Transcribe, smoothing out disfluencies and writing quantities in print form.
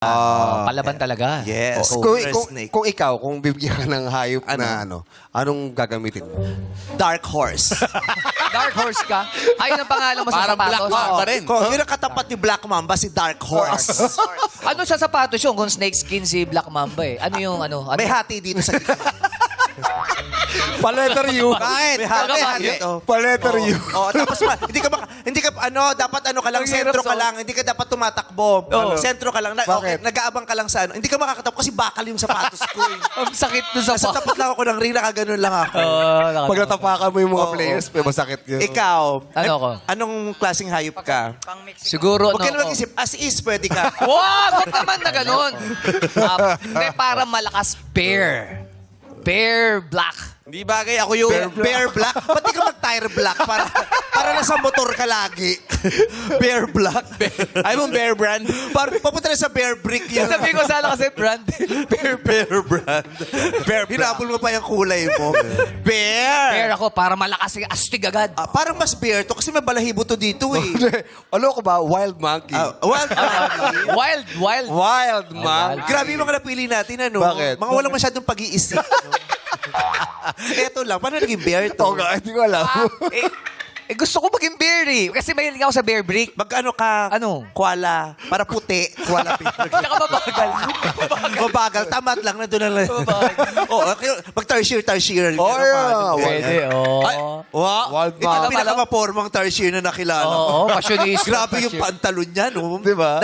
Palaban talaga. Yes. Kung, Cobra kung, snake. kung ikaw, kung bibigyan ka ng hayop na anong gagamitin mo? Dark horse. Dark horse ka? Ayun ang pangalan mo sa Parang sapatos. Black Mamba rin. Kung yun ang katapat ni Black Mamba, si Dark Horse. Ano sa sapatos yun? Kung snake skin si Black Mamba eh. Ano yung ano? May hati dito sa gitna. Pa-letter U. Kahit. May hati. Pa-letter U. Tapos hindi ka dapat ka lang, Ang sentro hirap, ka lang, hindi ka dapat tumatakbo. Sentro ka lang. Bakit? Nag-aabang ka lang sa ano. Hindi ka makakatakbo kasi bakal yung sapatos ko. Ang sakit dun sa Nasa tapat lang ako ng ring, nakaganon lang ako. Pag natapakan mo yung mga players, may masakit yun. Ikaw, Ano ako? Anong klaseng hayop ka? Siguro, Huwag ka na mag-isip. As is, pwede ka. Wag naman na ganun. Hindi, para malakas bear. Bear black. Hindi bagay ako yung... Bear black? Ba't di ka mag-tire black? Para nasa motor ka lagi. Bear black? Ayaw mong bear brand? Papunta na sa bear brick yun. Sabi ko sana kasi brand. Bear brand. Bear Hinabol mo pa yung kulay mo. Bear! Bear ako para malakas yung astig agad. Parang mas bear to kasi may balahibo to dito eh. Ano ko ba? Wild monkey. Wild monkey. Wild. Wild monkey. Grabe yung mga napili natin, ano? Bakit? Mga walang masyadong pag-iisip. Eto lang, paano naging bear to? Oo nga, hindi ko alam. Gusto ko maging bear eh. Kasi mahilig ako sa bear brick. Mag-ano ka? Ano? Koala. Para puti. Koala pig. Tsaka mabagal. Mabagal. Tamat lang. Nandun na lang. Mag-tertiary. Oh, yeah. Pwede, Ay, Wild Ito ang monkey. pinakamapormang tertiary na nakilala ko. Oo, fashionista. Grabe yung pantalon niya, no? Diba?